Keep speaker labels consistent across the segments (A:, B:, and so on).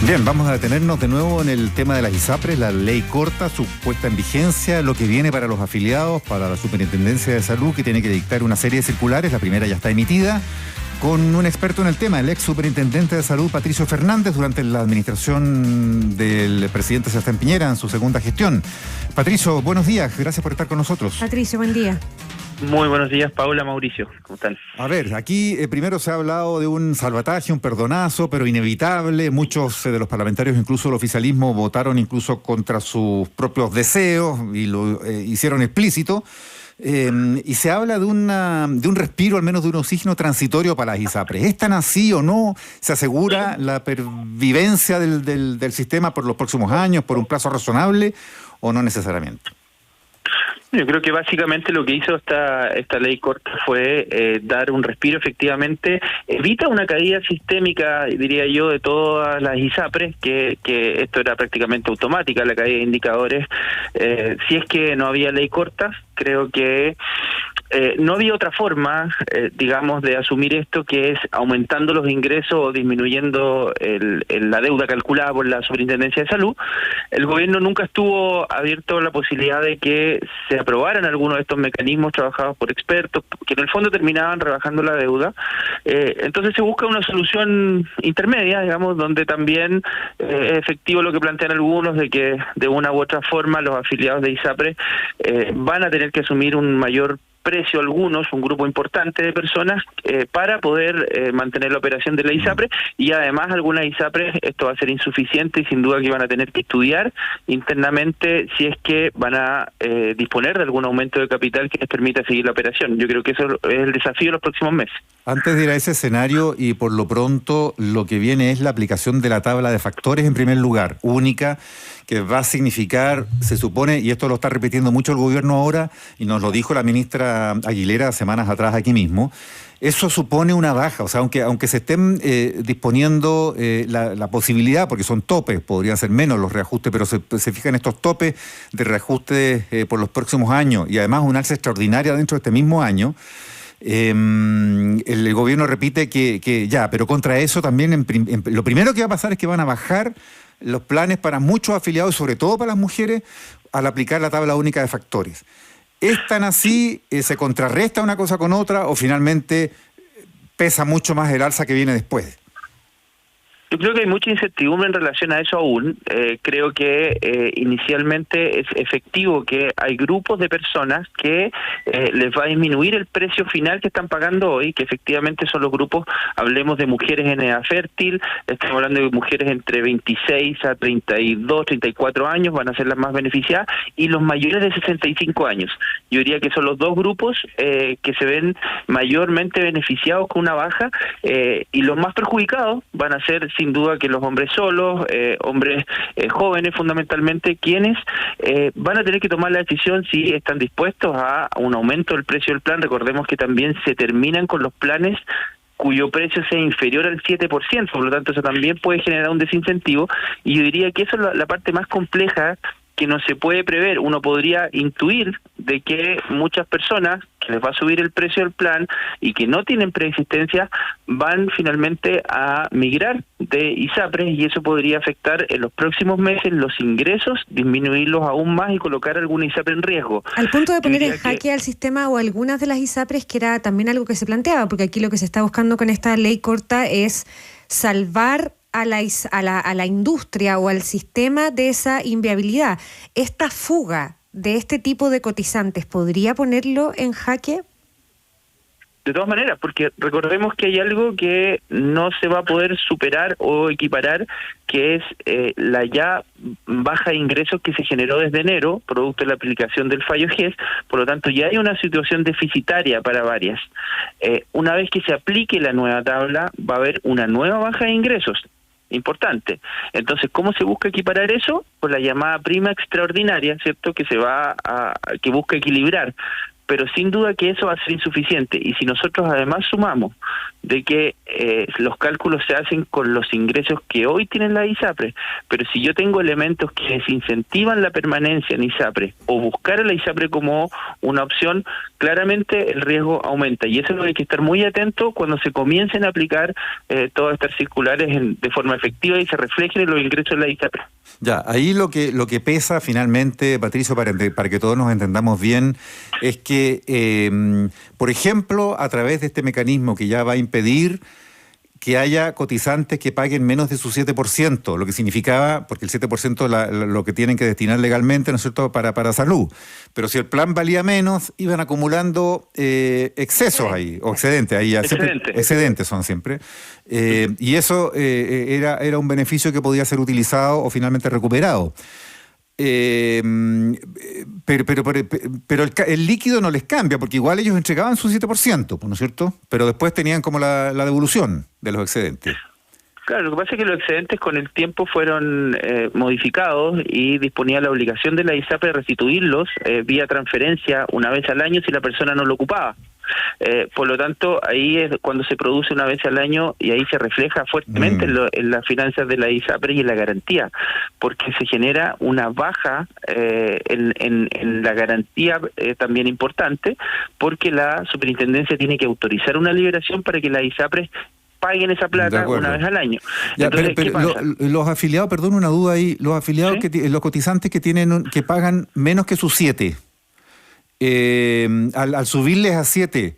A: Bien, vamos a detenernos de nuevo en el tema de las ISAPRES, la ley corta, su puesta en vigencia, lo que viene para los afiliados, para la Superintendencia de Salud, que tiene que dictar una serie de circulares. La primera ya está emitida, con un experto en el tema, el ex superintendente de Salud, Patricio Fernández, durante la administración del presidente Sebastián Piñera en su segunda gestión. Patricio, buenos días, gracias por estar con nosotros.
B: Patricio, buen día.
C: Muy buenos días, Paula, Mauricio, ¿cómo están?
A: A ver, aquí primero se ha hablado de un salvataje, un perdonazo, pero inevitable. Muchos de los parlamentarios, incluso el oficialismo, votaron incluso contra sus propios deseos y lo hicieron explícito. Y se habla de un respiro, al menos de un oxígeno transitorio para las ISAPRES. ¿Es tan así o no? ¿Se asegura la pervivencia del sistema por los próximos años, por un plazo razonable, o no necesariamente?
C: Yo creo que básicamente lo que hizo esta ley corta fue dar un respiro, efectivamente. Evita una caída sistémica, diría yo, de todas las ISAPRES, que esto era prácticamente automática, la caída de indicadores. Si es que no había ley corta, creo que no había otra forma, digamos, de asumir esto, que es aumentando los ingresos o disminuyendo la deuda calculada por la Superintendencia de Salud. El gobierno nunca estuvo abierto a la posibilidad de que se aprobaran algunos de estos mecanismos trabajados por expertos, que en el fondo terminaban rebajando la deuda. Entonces se busca una solución intermedia, digamos, donde también es efectivo lo que plantean algunos, de que de una u otra forma los afiliados de ISAPRES van a tener que asumir un mayor precio, algunos, un grupo importante de personas, para poder mantener la operación de la ISAPRE, y además algunas ISAPRES esto va a ser insuficiente y sin duda que van a tener que estudiar internamente si es que van a disponer de algún aumento de capital que les permita seguir la operación. Yo creo que eso es el desafío de los próximos meses.
A: Antes de ir a ese escenario, y por lo pronto, lo que viene es la aplicación de la tabla de factores en primer lugar, única, que va a significar, se supone, y esto lo está repitiendo mucho el gobierno ahora, y nos lo dijo la ministra Aguilera semanas atrás aquí mismo, eso supone una baja. O sea, aunque se estén disponiendo la posibilidad, porque son topes, podrían ser menos los reajustes, pero se fijan estos topes de reajuste por los próximos años, y además un alza extraordinaria dentro de este mismo año. El gobierno repite que ya, pero contra eso también lo primero que va a pasar es que van a bajar los planes para muchos afiliados, sobre todo para las mujeres, al aplicar la tabla única de factores. ¿Es tan así? ¿Se contrarresta una cosa con otra o finalmente pesa mucho más el alza que viene después?
C: Yo creo que hay mucha incertidumbre en relación a eso aún. Creo que inicialmente es efectivo que hay grupos de personas que les va a disminuir el precio final que están pagando hoy, que efectivamente son los grupos, hablemos de mujeres en edad fértil, estamos hablando de mujeres entre 26 a 32, 34 años, van a ser las más beneficiadas, y los mayores de 65 años. Yo diría que son los dos grupos que se ven mayormente beneficiados con una baja, y los más perjudicados van a ser sin duda que los hombres solos, hombres jóvenes fundamentalmente, quienes van a tener que tomar la decisión si están dispuestos a un aumento del precio del plan. Recordemos que también se terminan con los planes cuyo precio sea inferior al 7%, por lo tanto eso también puede generar un desincentivo, y yo diría que eso es la parte más compleja que no se puede prever. Uno podría intuir de que muchas personas que les va a subir el precio del plan y que no tienen preexistencia van finalmente a migrar de ISAPRES, y eso podría afectar en los próximos meses los ingresos, disminuirlos aún más y colocar alguna ISAPRE en riesgo.
B: Al punto de poner en jaque al sistema o algunas de las ISAPRES, que era también algo que se planteaba, porque aquí lo que se está buscando con esta ley corta es salvar a la industria o al sistema de esa inviabilidad. ¿Esta fuga de este tipo de cotizantes podría ponerlo en jaque?
C: De todas maneras, porque recordemos que hay algo que no se va a poder superar o equiparar, que es la ya baja de ingresos que se generó desde enero, producto de la aplicación del fallo GES. Por lo tanto, ya hay una situación deficitaria para varias. Una vez que se aplique la nueva tabla, va a haber una nueva baja de ingresos importante. Entonces, ¿cómo se busca equiparar eso? Con la llamada prima extraordinaria, ¿cierto?, que que busca equilibrar. Pero sin duda que eso va a ser insuficiente, y si nosotros además sumamos de que los cálculos se hacen con los ingresos que hoy tienen las ISAPRES, pero si yo tengo elementos que desincentivan la permanencia en ISAPRE o buscar a la ISAPRE como una opción, claramente el riesgo aumenta, y eso es lo que hay que estar muy atento cuando se comiencen a aplicar todas estas circulares de forma efectiva y se reflejen en los ingresos de la ISAPRE.
A: Ya, ahí lo que pesa finalmente, Patricio, para que todos nos entendamos bien, es que, por ejemplo, a través de este mecanismo que ya va a impedir que haya cotizantes que paguen menos de su 7%, lo que significaba, porque el 7% lo que tienen que destinar legalmente, ¿no es cierto?, para salud. Pero si el plan valía menos, iban acumulando excesos ahí, o excedentes ahí. Excedentes son siempre. Y eso era un beneficio que podía ser utilizado o finalmente recuperado. Pero el líquido no les cambia, porque igual ellos entregaban su 7%, ¿no es cierto? Pero después tenían como la devolución de los excedentes.
C: Claro, lo que pasa es que los excedentes con el tiempo fueron modificados y disponía la obligación de la ISAPRE de restituirlos vía transferencia una vez al año si la persona no lo ocupaba. Por lo tanto, ahí es cuando se produce una vez al año y ahí se refleja fuertemente en las finanzas de la ISAPRE y en la garantía, porque se genera una baja en la garantía también importante, porque la superintendencia tiene que autorizar una liberación para que la ISAPRE paguen esa plata una vez al año.
A: Ya,
C: entonces,
A: ¿qué pasa? Los afiliados, perdón, una duda ahí, los afiliados, ¿sí?, los cotizantes que pagan menos que sus 7, al subirles a 7,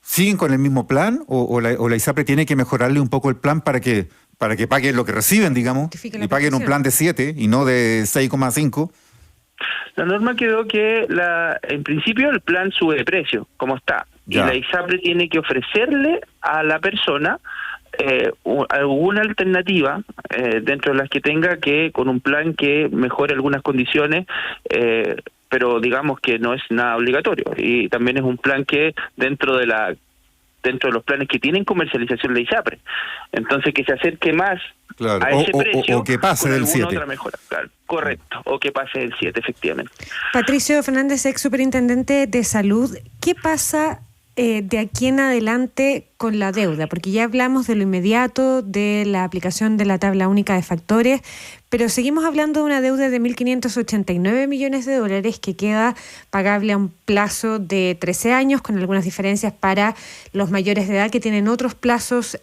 A: ¿siguen con el mismo plan o la ISAPRE tiene que mejorarle un poco el plan para que paguen lo que reciben, digamos, y paguen un plan de 7 y no de 6,5?
C: La norma quedó que en principio el plan sube de precio, como está, ya. Y la ISAPRE tiene que ofrecerle a la persona alguna alternativa dentro de las que tenga, que con un plan que mejore algunas condiciones, pero digamos que no es nada obligatorio, y también es un plan que dentro de los planes que tienen comercialización la ISAPRE, entonces que se acerque más, claro, a ese precio,
A: o que pase del 7.
C: Otra mejora, claro, correcto, o que pase del 7, efectivamente.
B: Patricio Fernández, ex superintendente de salud, ¿qué pasa de aquí en adelante con la deuda? Porque ya hablamos de lo inmediato, de la aplicación de la tabla única de factores, pero seguimos hablando de una deuda de 1.589 millones de dólares que queda pagable a un plazo de 13 años, con algunas diferencias para los mayores de edad que tienen otros plazos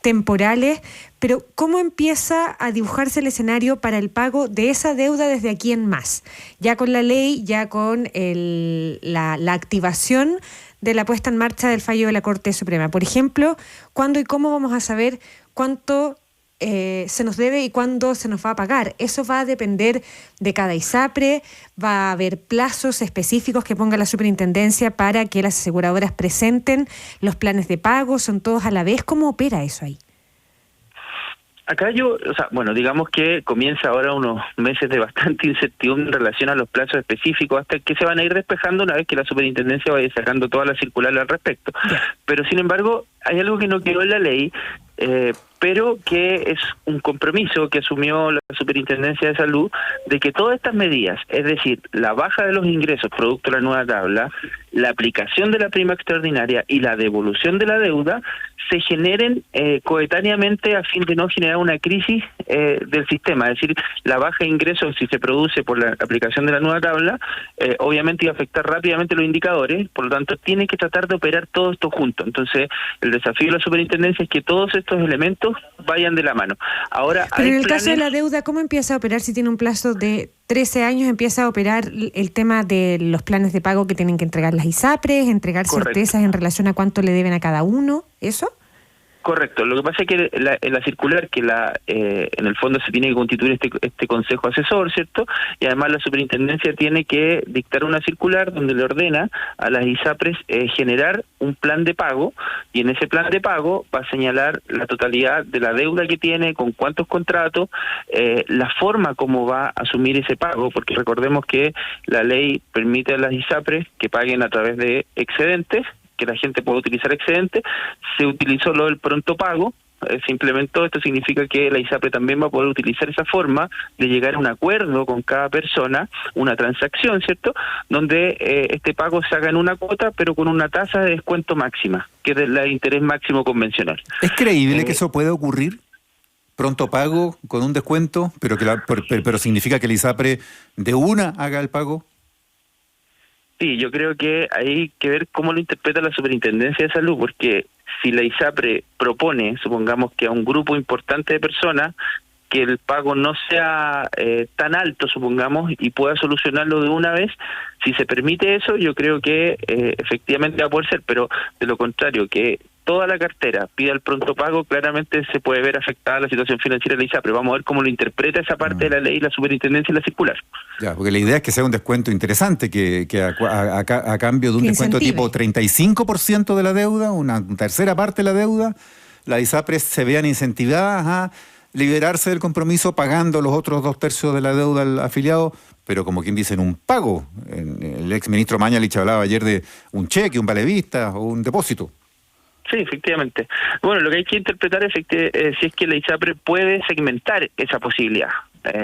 B: temporales. Pero ¿cómo empieza a dibujarse el escenario para el pago de esa deuda desde aquí en más? Ya con la ley, ya con la activación de la puesta en marcha del fallo de la Corte Suprema. Por ejemplo, ¿cuándo y cómo vamos a saber cuánto se nos debe y cuándo se nos va a pagar? Eso va a depender de cada ISAPRE, va a haber plazos específicos que ponga la superintendencia para que las aseguradoras presenten los planes de pago, ¿son todos a la vez? ¿Cómo opera eso ahí?
C: Acá digamos que comienza ahora unos meses de bastante incertidumbre en relación a los plazos específicos, hasta que se van a ir despejando una vez que la superintendencia vaya sacando todas las circulares al respecto. Pero sin embargo, hay algo que no quedó en la ley, pero que es un compromiso que asumió la Superintendencia de Salud, de que todas estas medidas, es decir, la baja de los ingresos producto de la nueva tabla, la aplicación de la prima extraordinaria y la devolución de la deuda, se generen coetáneamente a fin de no generar una crisis del sistema. Es decir, la baja de ingresos, si se produce por la aplicación de la nueva tabla, obviamente iba a afectar rápidamente los indicadores, por lo tanto tiene que tratar de operar todo esto junto. Entonces, el desafío de la superintendencia es que todos estos elementos vayan de la mano. Ahora,
B: pero en el caso de la deuda, ¿cómo empieza a operar si tiene un plazo de 13 años? ¿Empieza a operar el tema de los planes de pago que tienen que entregar las ISAPRES, entregar certezas en relación a cuánto le deben a cada uno? ¿Eso?
C: Correcto. Lo que pasa es que la circular, que en el fondo se tiene que constituir este consejo asesor, ¿cierto? Y además la superintendencia tiene que dictar una circular donde le ordena a las ISAPRES generar un plan de pago, y en ese plan de pago va a señalar la totalidad de la deuda que tiene, con cuántos contratos, la forma como va a asumir ese pago, porque recordemos que la ley permite a las ISAPRES que paguen a través de excedentes, que la gente puede utilizar excedente. Se utilizó lo del pronto pago, se implementó, esto significa que la ISAPRE también va a poder utilizar esa forma de llegar a un acuerdo con cada persona, una transacción, ¿cierto?, donde este pago se haga en una cuota, pero con una tasa de descuento máxima, que es la de interés máximo convencional.
A: ¿Es creíble que eso pueda ocurrir? Pronto pago con un descuento, pero significa que la ISAPRE de una haga el pago.
C: Sí, yo creo que hay que ver cómo lo interpreta la Superintendencia de Salud, porque si la ISAPRE propone, supongamos que a un grupo importante de personas, que el pago no sea tan alto, supongamos, y pueda solucionarlo de una vez, si se permite eso, yo creo que efectivamente va a poder ser, pero de lo contrario, que toda la cartera pida el pronto pago, claramente se puede ver afectada la situación financiera de la ISAPRE. Vamos a ver cómo lo interpreta esa parte de la ley, la Superintendencia y la circular.
A: Ya, porque la idea es que sea un descuento interesante, que a cambio de un descuento tipo 35% de la deuda, una tercera parte de la deuda, la ISAPRE se vean incentivadas a liberarse del compromiso pagando los otros 2/3 de la deuda al afiliado, pero como quien dice, en un pago. El ex ministro Mañalich hablaba ayer de un cheque, un valevista o un depósito.
C: Sí, efectivamente. Bueno, lo que hay que interpretar es si es que la ISAPRE puede segmentar esa posibilidad.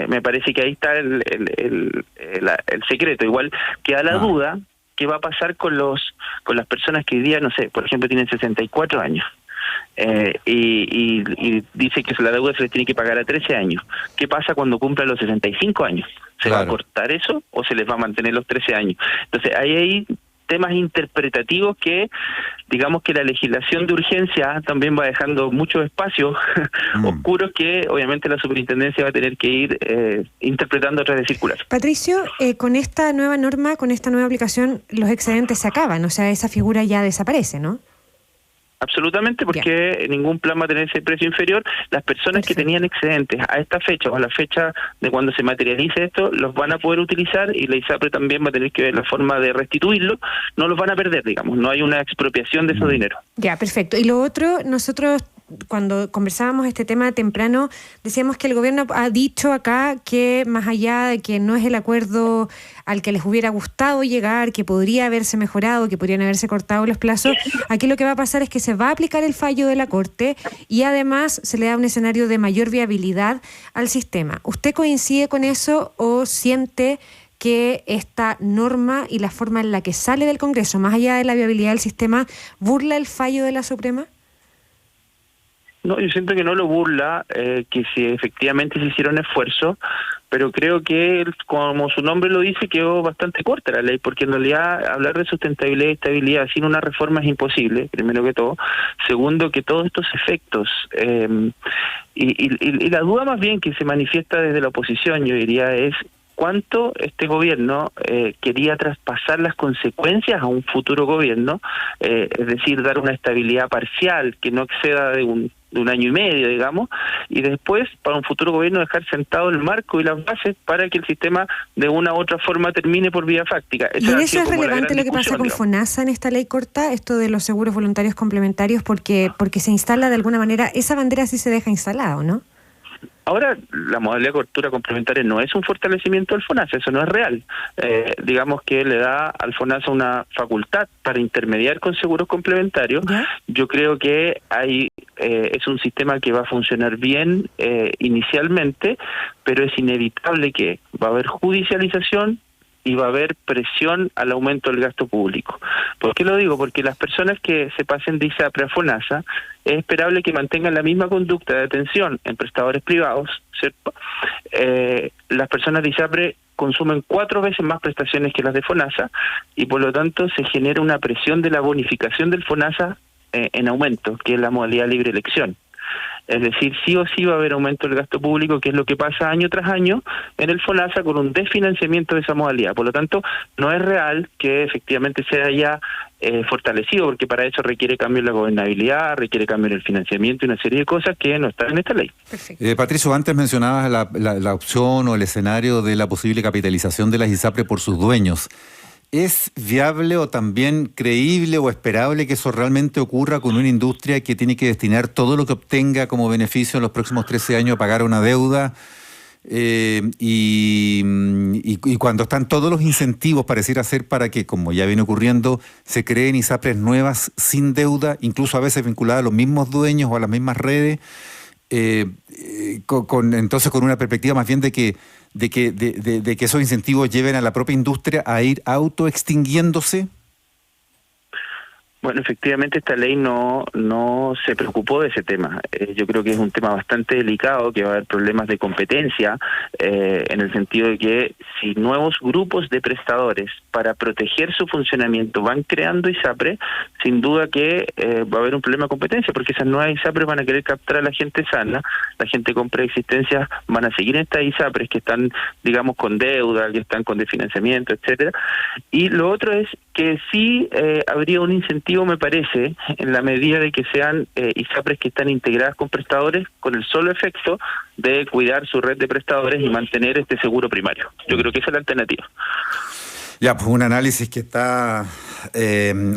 C: Me parece que ahí está el secreto. Igual queda la duda, ¿qué va a pasar con las personas que hoy día, no sé, por ejemplo, tienen 64 años? Y dice que la deuda se les tiene que pagar a 13 años. ¿Qué pasa cuando cumplan los 65 años? ¿Se va a cortar eso o se les va a mantener los 13 años? Entonces, hay temas interpretativos que, digamos que la legislación de urgencia también va dejando muchos espacios oscuros que obviamente la Superintendencia va a tener que ir interpretando a través de circular.
B: Patricio, con esta nueva norma, con esta nueva aplicación, los excedentes se acaban, o sea, esa figura ya desaparece, ¿no?
C: Absolutamente, porque ningún plan va a tener ese precio inferior. Las personas que tenían excedentes a esta fecha o a la fecha de cuando se materialice esto, los van a poder utilizar y la ISAPRE también va a tener que ver la forma de restituirlo. No los van a perder, digamos, no hay una expropiación de esos dineros.
B: Ya, perfecto. Y lo otro, nosotros cuando conversábamos este tema temprano, decíamos que el gobierno ha dicho acá que más allá de que no es el acuerdo al que les hubiera gustado llegar, que podría haberse mejorado, que podrían haberse cortado los plazos, aquí lo que va a pasar es que se va a aplicar el fallo de la Corte y además se le da un escenario de mayor viabilidad al sistema. ¿Usted coincide con eso o siente que esta norma y la forma en la que sale del Congreso, más allá de la viabilidad del sistema, burla el fallo de la Suprema?
C: No, yo siento que no lo burla, que si efectivamente se hicieron esfuerzos, pero creo que, como su nombre lo dice, quedó bastante corta la ley, porque en realidad hablar de sustentabilidad y estabilidad sin una reforma es imposible, primero que todo. Segundo, que todos estos efectos, y la duda más bien que se manifiesta desde la oposición, yo diría, es cuánto este gobierno quería traspasar las consecuencias a un futuro gobierno, es decir, dar una estabilidad parcial que no exceda de un año y medio, digamos, y después para un futuro gobierno dejar sentado el marco y las bases para que el sistema de una u otra forma termine por vía fáctica.
B: ¿Y en eso es relevante lo que pasa con FONASA en esta ley corta, esto de los seguros voluntarios complementarios, porque se instala de alguna manera, esa bandera sí se deja instalada, ¿o no?
C: Ahora, la modalidad de cobertura complementaria no es un fortalecimiento del FONASA, eso no es real. Digamos que le da al FONASA una facultad para intermediar con seguros complementarios. ¿Ya? Yo creo que es un sistema que va a funcionar bien inicialmente, pero es inevitable que va a haber judicialización y va a haber presión al aumento del gasto público. ¿Por qué lo digo? Porque las personas que se pasen de ISAPRE a FONASA es esperable que mantengan la misma conducta de atención en prestadores privados, ¿cierto? Las personas de ISAPRE consumen 4 veces más prestaciones que las de FONASA y por lo tanto se genera una presión de la bonificación del FONASA en aumento, que es la modalidad libre elección. Es decir, sí o sí va a haber aumento del gasto público, que es lo que pasa año tras año en el FONASA con un desfinanciamiento de esa modalidad. Por lo tanto, no es real que efectivamente sea ya fortalecido, porque para eso requiere cambio en la gobernabilidad, requiere cambio en el financiamiento y una serie de cosas que no están en esta ley.
A: Patricio, antes mencionabas la opción o el escenario de la posible capitalización de las ISAPRE por sus dueños. ¿Es viable o también creíble o esperable que eso realmente ocurra con una industria que tiene que destinar todo lo que obtenga como beneficio en los próximos 13 años a pagar una deuda? Y cuando están todos los incentivos, pareciera ser para que, como ya viene ocurriendo, se creen ISAPRES nuevas sin deuda, incluso a veces vinculadas a los mismos dueños o a las mismas redes, entonces con una perspectiva más bien de que esos incentivos lleven a la propia industria a ir autoextinguiéndose.
C: Bueno, efectivamente esta ley no se preocupó de ese tema. Yo creo que es un tema bastante delicado, que va a haber problemas de competencia, en el sentido de que si nuevos grupos de prestadores para proteger su funcionamiento van creando ISAPRES, sin duda que va a haber un problema de competencia, porque esas nuevas ISAPRES van a querer captar a la gente sana, la gente con preexistencias van a seguir en estas ISAPRES que están, digamos, con deuda, que están con desfinanciamiento, etcétera. Y lo otro es que sí habría un incentivo, me parece, en la medida de que sean ISAPRES que están integradas con prestadores con el solo efecto de cuidar su red de prestadores y mantener este seguro primario. Yo creo que esa es la alternativa.
A: Ya, pues un análisis que está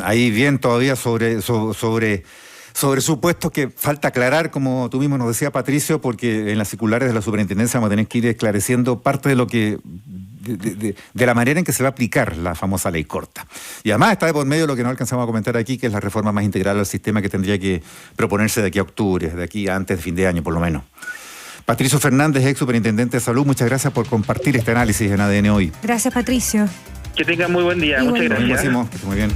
A: ahí bien todavía sobre supuestos que falta aclarar, como tú mismo nos decía, Patricio, porque en las circulares de la superintendencia vamos a tener que ir esclareciendo parte de lo que de la manera en que se va a aplicar la famosa ley corta. Y además está de por medio lo que no alcanzamos a comentar aquí, que es la reforma más integral al sistema que tendría que proponerse de aquí a octubre, de aquí a antes de fin de año por lo menos. Patricio Fernández, ex superintendente de salud, muchas gracias por compartir este análisis en ADN Hoy.
B: Gracias, Patricio.
C: Que tengan muy buen día. Muchas gracias.
A: Que esté muy bien.